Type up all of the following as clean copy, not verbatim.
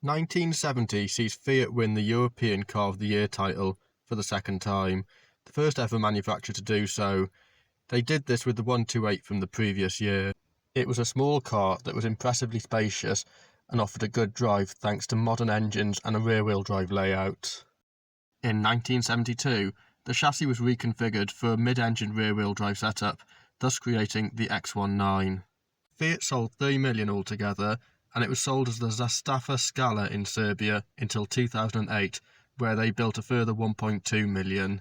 1970 sees Fiat win the European Car of the Year title for the second time, the first ever manufacturer to do so. They did this with the 128 from the previous year. It was a small car that was impressively spacious and offered a good drive thanks to modern engines and a rear-wheel drive layout. In 1972, the chassis was reconfigured for a mid-engine rear-wheel drive setup, thus creating the X19. Fiat sold 3 million altogether, and it was sold as the Zastava Scala in Serbia until 2008, where they built a further 1.2 million.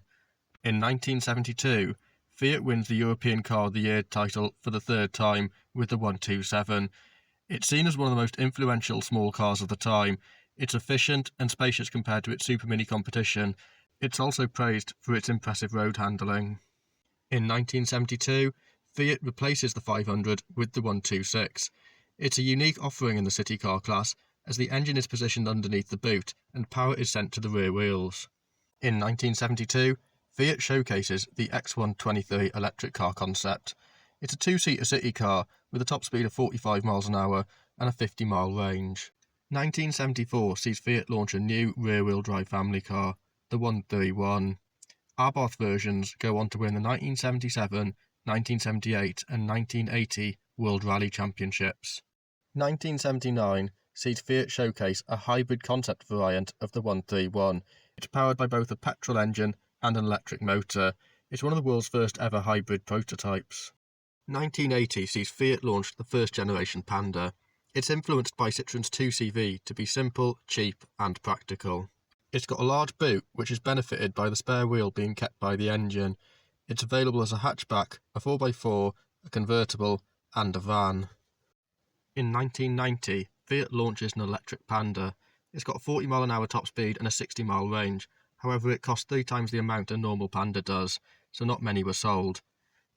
In 1972, Fiat wins the European Car of the Year title for the third time with the 127. It's seen as one of the most influential small cars of the time. It's efficient and spacious compared to its Super Mini competition. It's also praised for its impressive road handling. In 1972, Fiat replaces the 500 with the 126. It's a unique offering in the city car class, as the engine is positioned underneath the boot and power is sent to the rear wheels. In 1972, Fiat showcases the X123 electric car concept. It's a two-seater city car with a top speed of 45 miles an hour and a 50-mile range. 1974 sees Fiat launch a new rear-wheel drive family car, the 131. Abarth versions go on to win the 1977, 1978 and 1980 World Rally Championships. 1979 sees Fiat showcase a hybrid concept variant of the 131. It's powered by both a petrol engine and an electric motor. It's one of the world's first ever hybrid prototypes. 1980 sees Fiat launch the first generation Panda. It's influenced by Citroen's 2CV to be simple, cheap and practical. It's got a large boot which is benefited by the spare wheel being kept by the engine. It's available as a hatchback, a 4x4, a convertible and a van. In 1990, Fiat launches an electric Panda. It's got a 40 mile an hour top speed and a 60 mile range. However, it costs 3 times the amount a normal Panda does, so not many were sold.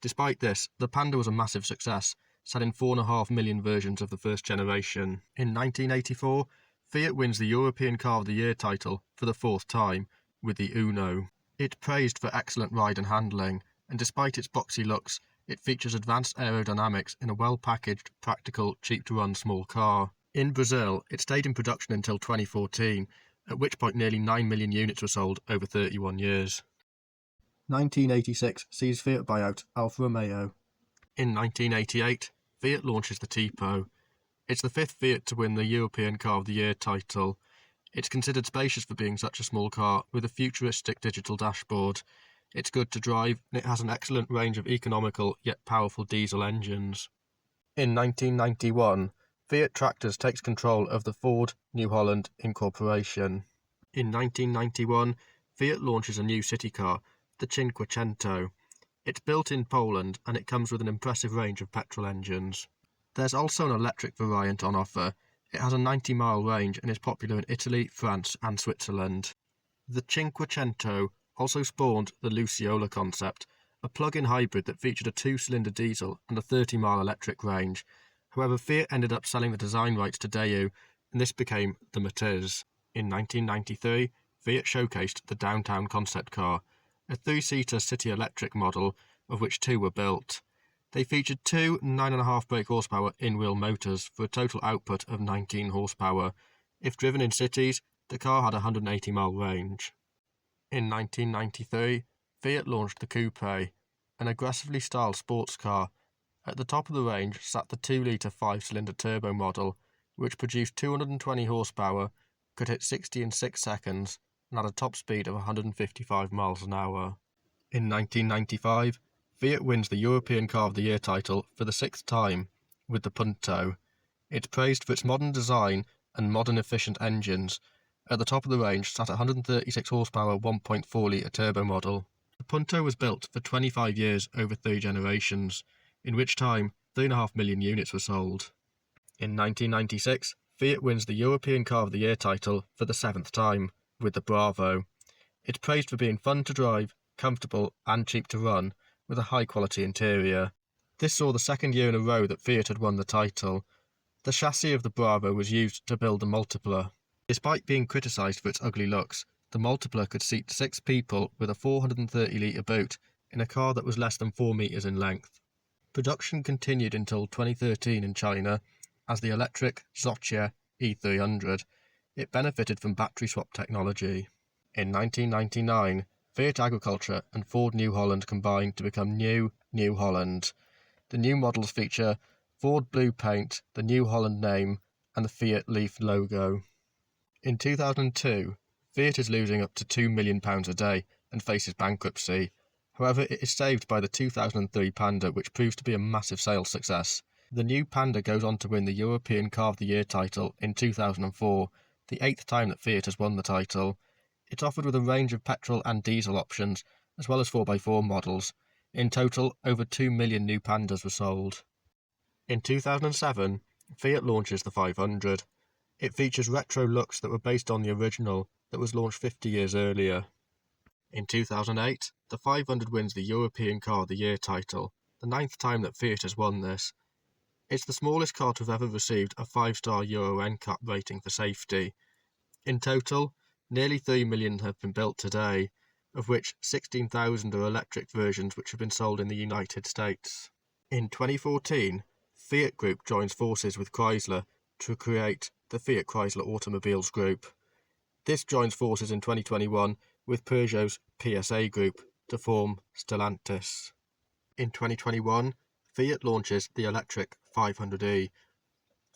Despite this, the Panda was a massive success, selling 4.5 million versions of the first generation. In 1984, Fiat wins the European Car of the Year title for the fourth time with the Uno. It's praised for excellent ride and handling, and despite its boxy looks, it features advanced aerodynamics in a well-packaged, practical, cheap-to-run small car. In Brazil, it stayed in production until 2014, at which point nearly 9 million units were sold over 31 years. 1986 sees Fiat buy out Alfa Romeo. In 1988, Fiat launches the Tipo. It's the fifth Fiat to win the European Car of the Year title. It's considered spacious for being such a small car with a futuristic digital dashboard. It's good to drive and it has an excellent range of economical yet powerful diesel engines. In 1991, Fiat Tractors takes control of the Ford New Holland Incorporation. In 1991, Fiat launches a new city car, the Cinquecento. It's built in Poland and it comes with an impressive range of petrol engines. There's also an electric variant on offer. It has a 90-mile range and is popular in Italy, France and Switzerland. The Cinquecento also spawned the Luciola concept, a plug-in hybrid that featured a 2-cylinder diesel and a 30-mile electric range. However, Fiat ended up selling the design rights to Daewoo, and this became the Matiz. In 1993, Fiat showcased the Downtown concept car, a 3-seater city electric model, of which 2 were built. They featured 2 9.5 brake horsepower in-wheel motors for a total output of 19 horsepower. If driven in cities, the car had a 180-mile range. In 1993, Fiat launched the Coupe, an aggressively styled sports car. At the top of the range sat the 2-litre 5-cylinder turbo model, which produced 220 horsepower, could hit 60 in 6 seconds, and had a top speed of 155 miles an hour. In 1995, Fiat wins the European Car of the Year title for the 6th time with the Punto. It's praised for its modern design and modern efficient engines. At the top of the range sat a 136 horsepower 1.4-litre turbo model. The Punto was built for 25 years over 3 generations, in which time 3.5 million units were sold. In 1996, Fiat wins the European Car of the Year title for the 7th time with the Bravo. It's praised for being fun to drive, comfortable and cheap to run, with a high-quality interior. This saw the 2nd year in a row that Fiat had won the title. The chassis of the Bravo was used to build the Multipla. Despite being criticised for its ugly looks, the Multipla could seat 6 people with a 430-litre boot in a car that was less than 4 metres in length. Production continued until 2013 in China as the electric Xotye E300. It benefited from battery swap technology. In 1999, Fiat Agriculture and Ford New Holland combined to become New Holland. The new models feature Ford blue paint, the New Holland name, and the Fiat Leaf logo. In 2002, Fiat is losing up to £2 million a day and faces bankruptcy. However, it is saved by the 2003 Panda, which proves to be a massive sales success. The new Panda goes on to win the European Car of the Year title in 2004, the 8th time that Fiat has won the title. It's offered with a range of petrol and diesel options, as well as 4x4 models. In total, over 2 million new Pandas were sold. In 2007, Fiat launches the 500. It features retro looks that were based on the original that was launched 50 years earlier. In 2008, the 500 wins the European Car of the Year title, the 9th time that Fiat has won this. It's the smallest car to have ever received a 5-star Euro NCAP rating for safety. In total, nearly 3 million have been built today, of which 16,000 are electric versions which have been sold in the United States. In 2014, Fiat Group joins forces with Chrysler to create the Fiat Chrysler Automobiles Group. This joins forces in 2021 with Peugeot's PSA Group to form Stellantis. In 2021, Fiat launches the electric 500e.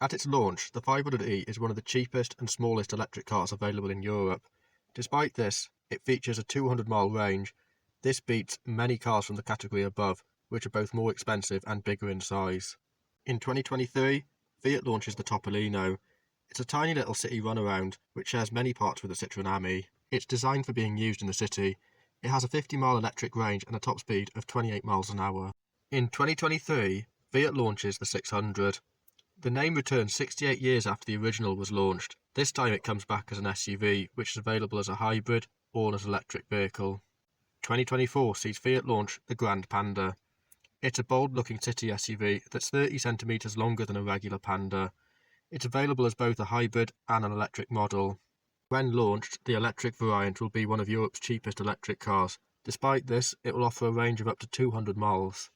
At its launch, the 500e is one of the cheapest and smallest electric cars available in Europe. Despite this, it features a 200-mile range. This beats many cars from the category above, which are both more expensive and bigger in size. In 2023, Fiat launches the Topolino. It's a tiny little city runaround, which shares many parts with the Citroën Ami. It's designed for being used in the city. It has a 50-mile electric range and a top speed of 28 miles an hour. In 2023, Fiat launches the 600. The name returns 68 years after the original was launched. This time it comes back as an SUV, which is available as a hybrid or as an electric vehicle. 2024 sees Fiat launch the Grande Panda. It's a bold-looking city SUV that's 30 centimetres longer than a regular Panda. It's available as both a hybrid and an electric model. When launched, the electric variant will be one of Europe's cheapest electric cars. Despite this, it will offer a range of up to 200 miles.